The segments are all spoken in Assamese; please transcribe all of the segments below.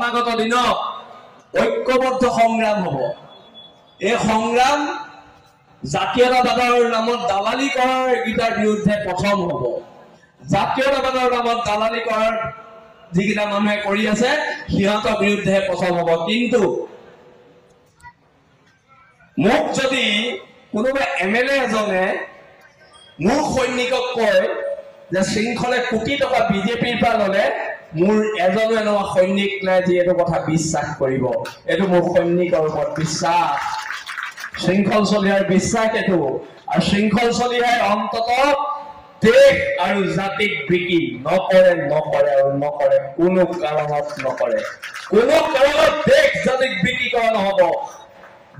অনাগত দিনত ঐক্যবদ্ধ সংগ্ৰাম হ'ব। এই সংগ্ৰাম জাতীয়তাবাদৰ নামত দালালি কৰাৰ গীতাৰ বিৰুদ্ধে প্ৰথম হ'ব। জাতীয়তাবাদৰ নামত দালালি কৰাৰ যিকেইটা মানুহে কৰি আছে সিহঁতৰ বিৰুদ্ধে প্ৰথম হ'ব। কিন্তু মোক যদি কোনোবা MLA এজনে মোৰ সৈনিকক কয় যে শৃংখলে কোটি টকা বিজেপিৰ পৰা ল'লে, মোৰ এজনো এনেকুৱা সৈনিক নাই যি এইটো কথা বিশ্বাস কৰিব। এইটো মোৰ সৈনিকৰ ওপৰত বিশ্বাস, শৃংখল চলিহাৰ বিশ্বাস এইটো। আৰু শৃংখল চলিহাই অন্ততঃ দেশ আৰু জাতিক বিকি নকৰে আৰু নকৰে, কোনো কাৰণত নকৰে। কোনো কাৰণত দেশ জাতিক বিক্ৰী কৰা নহ'ব,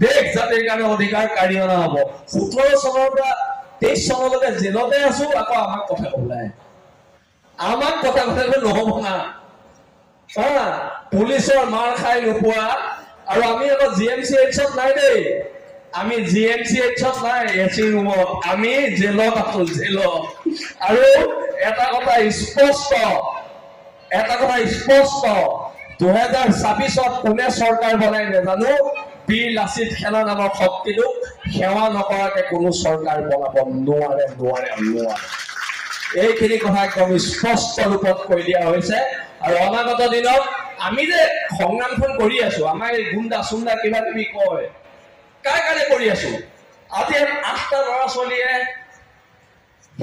দেশ জাতিৰ কাৰণে অধিকাৰ কাঢ়ি অনা হ'ব। 17 চনৰ পৰা 23 চনলৈকে জেলতে আছো, আকৌ আমাক কথা ওলাই, আমাক কথা নহ'ব না। পুলিচৰ মাৰ খাই নোপোৱা। আৰু আমি আকৌ GMCHত নাই দেই, আমি GMCHত নাই, এচি ৰুমত, আমি জেলত আছো, জেলত। আৰু এটা কথা স্পষ্ট, 2026ত কোনে চৰকাৰ বনাই নাজানো, বীৰ লাচিত সেনা নামৰ শক্তিটোক সেৱা নকৰাকে কোনো চৰকাৰ বনাব নোৱাৰে। এইখিনি কথা একদম স্পষ্ট ৰূপত কৈ দিয়া হৈছে। আৰু অনাগত দিনত আমি যে সংগ্ৰামখন কৰি আছো, আমাৰ এই গুণ্ডা চুণ্ডা কিবা কিবি কয়, কাৰ কাৰণে কৰি আছো? আজি 8টা ল'ৰা ছোৱালীয়ে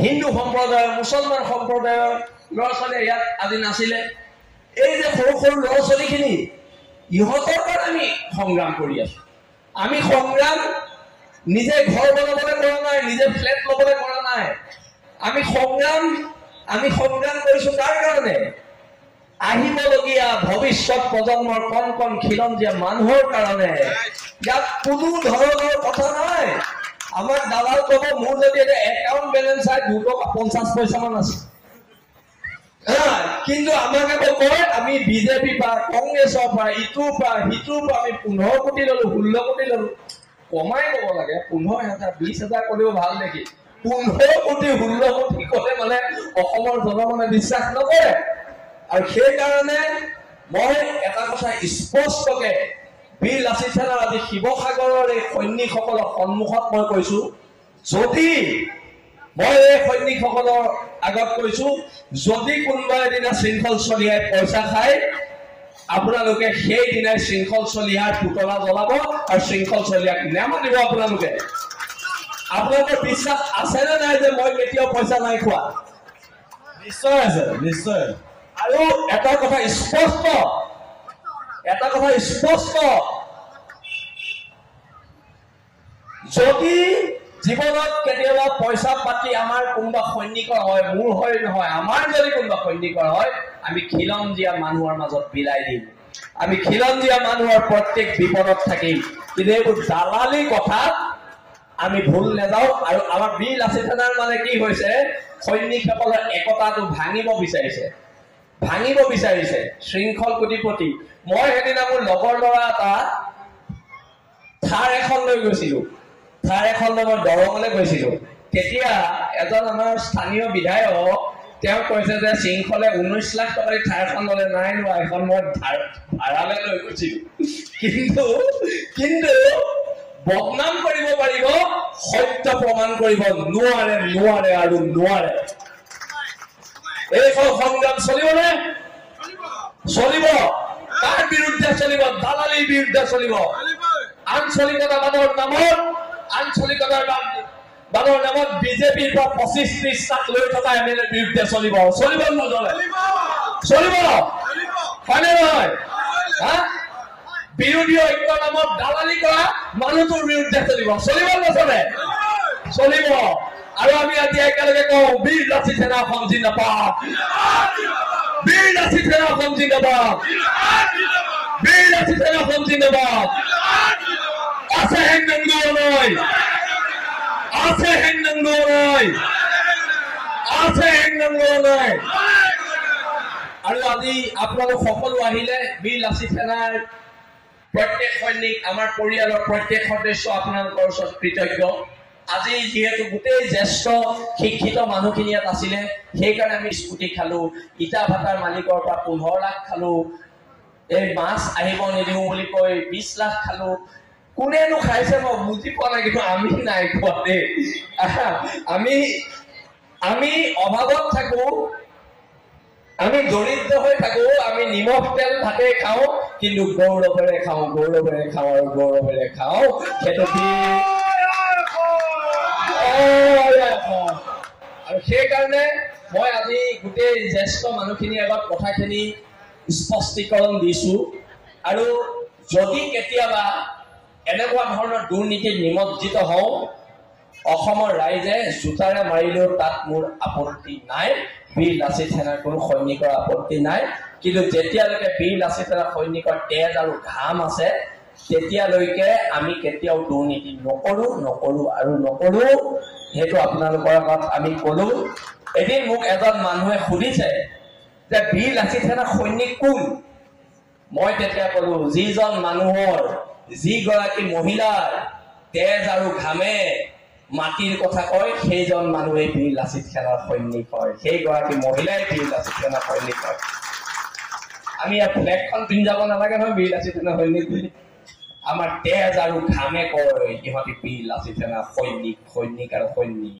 হিন্দু সম্প্ৰদায়ৰ, মুছলমান সম্প্ৰদায়ৰ ল'ৰা ছোৱালীয়ে ইয়াত আজি নাছিলে। এই যে সৰু সৰু ল'ৰা ছোৱালীখিনি, ইহঁতৰ কাৰণে আমি সংগ্ৰাম কৰি আছো। আমি সংগ্ৰাম নিজে ঘৰ বনাবলৈ কৰা নাই, নিজে ফ্লেট ল'বলৈ কৰা নাই। আমি সংগ্ৰাম কৰিছো তাৰ কাৰণে, আহিবলগীয়া ভৱিষ্যত প্ৰজন্মৰ কণ কণ খিলঞ্জীয়া মানুহৰ কাৰণে। ইয়াত কোনো ধৰণৰ কথা নাই। আমাৰ দালাল ক'ব, মোৰ যদি এটা একাউণ্ট বেলেঞ্চ চাই 2 টকা 50 পইচা মান আছে, কিন্তু আমাক আকৌ কয় আমি বিজেপি পৰা, কংগ্ৰেছৰ পৰা, ইটোৰ পৰা সিটোৰ পৰা আমি 15 কোটি ললো, 16 কোটি ললো। কমাই ক'ব লাগে, 15,000 20,000 ক'লেও ভাল নেকি? 15 কোটি 16 কোটি ক'লে মানে অসমৰ জনগণে বিশ্বাস নকৰে। আৰু সেইকাৰণে মই এটা কথা স্পষ্টকে বীৰ লাচিত সেনাৰ আজি শিৱসাগৰৰ এই সৈনিকসকলৰ সন্মুখত মই কৈছো, যদি মই এই সৈনিকসকলৰ আগত কৈছো, যদি কোনোবা এদিনা শৃংখল চলিহাই পইচা খায়, আপোনালোকে সেইদিনাই শৃংখল চলিহাৰ পুতলা জ্বলাব আৰু শৃংখল চলিহাক নেমানিব। আপোনালোকৰ বিশ্বাস আছে নে নাই যে মই কেতিয়াও পইচা নাই খোৱা? নিশ্চয় আছে, নিশ্চয়। আৰু এটা কথা স্পষ্ট, যদি জীৱনত কেতিয়াবা পইচা পাতি আমাৰ কোনোবা সৈনিকৰ হয়, মোৰ হয় নহয়, আমাৰ যদি কোনোবা সৈনিকৰ হয়, আমি খিলঞ্জীয়া মানুহৰ মাজত বিলাই দিম। আমি খিলঞ্জীয়া মানুহৰ প্ৰত্যেক বিপদত থাকিম। কিন্তু এইবোৰ দালালি কথাত আমি ভুল নাযাওঁ। আৰু আমাৰ বীৰ লাচিত সেনাৰ মানে কি হৈছে, সৈনিকসকলৰ একতাটো ভাঙিব বিচাৰিছে, শৃংখল কোটিপতি। মই সেইদিনা মোৰ লগৰ ল'ৰা এটা থাৰ এখন লৈ গৈছিলো, মই দৰঙলৈ গৈছিলো। তেতিয়া এজন আমাৰ স্থানীয় বিধায়ক, তেওঁ কৈছে যে শৃংখলে 19 লাখ টকা দি থাৰখন ল'লে। নাই লোৱা, এখন মই ভাড়ালৈ লৈ গৈছিলো। কিন্তু বদনাম কৰিব পাৰিব, সত্য প্ৰমাণ কৰিব নোৱাৰে। এইখন সংগ্ৰাম চলিবনে? চলিব। তাৰ বিৰুদ্ধে চলিব, দালালিৰ বিৰুদ্ধে চলিব। আঞ্চলিকতাবাদৰ নামত বিজেপিৰ পৰা 25-30 লাখ লৈ থকা MLA বিৰুদ্ধে চলিব নচলে? চলিব, হয়নে নহয়? বিৰোধী ঐক্য নামত দালালি কৰা মানুহটোৰ বিৰুদ্ধে চলিব নচলে? চলিব। আৰু আমি আজি একেলগে কওঁ, বীৰ লাচিত সেনা অসম জিন্দাবাদ, বীৰ লাচিত সেনা অসম জিন্দাবাদ, বীৰ লাচিত সেনা অসম জিন্দাবাদ। আছে হেংদাংগো নাই, আৰু আজি আপোনালোক সকলো আহিলে, বীৰ লাচিত সেনাৰ প্ৰত্যেক সৈনিক, আমাৰ পৰিয়ালৰ প্ৰত্যেক সদস্য আপোনালোকৰ ওচৰত কৃতজ্ঞ। আজি যিহেতু গোটেই জ্যেষ্ঠ শিক্ষিত মানুহখিনি ইয়াত আছিলে, সেইকাৰণে আমি স্কুটি খালো, ইটা ভাটাৰ মালিকৰ পৰা 15 লাখ খালো, এই মাছ আহিব নিদিওঁ বুলি কৈ 20 লাখ খালো কোনেনো খাইছে মই বুজি পোৱা নাই কিন্তু আমি নাই খোৱা দেই আমি অভাৱত থাকো আমি দৰিদ্ৰ হৈ থাকো আমি নিমখ তেল ভাতে খাওঁ কিন্তু গৌৰৱেৰে খাওঁ আৰু গৌৰৱেৰে খাওঁ সেইটো আৰু সেইকাৰণে মই আজি গোটেই জ্যেষ্ঠ মানুহখিনিৰ আগত কথাখিনি স্পষ্টীকৰণ দিছো আৰু যদি কেতিয়াবা এনেকুৱা ধৰণৰ দুৰ্নীতিত নিমজ্জিত হওঁ অসমৰ ৰাইজে জোতাৰে মাৰিলেও তাত মোৰ আপত্তি নাই বীৰ লাচিত সেনাৰ কোনো সৈনিকৰ আপত্তি নাই কিন্তু যেতিয়ালৈকে বীৰ লাচিত সেনাৰ সৈনিকৰ তেজ আৰু ঘাম আছে তেতিয়ালৈকে আমি কেতিয়াও দুৰ্নীতি নকৰো সেইটো আপোনালোকৰ আগত আমি কলো এদিন মোক এজন মানুহে সুধিছে যে বীৰ লাচিত সেনাৰ সৈনিক কোন মই তেতিয়া কলো যিজন মানুহৰ যিগৰাকী মহিলাৰ তেজ আৰু ঘামে মাটিৰ কথা কয় সেইজন মানুহে বীৰ লাচিত সেনাৰ সৈনিক হয় সেইগৰাকী মহিলাই বীৰ লাচিত সেনাৰ সৈনিক হয় আমি ফ্লেগখন পিন্ধি যাব নালাগে নহয় বীৰ লাচিত সেনাৰ সৈনিক বুলি আমাৰ তেজ আৰু ঘামে কয় ইহঁতি বীৰ লাচিত সেনাৰ সৈনিক আৰু সৈনিক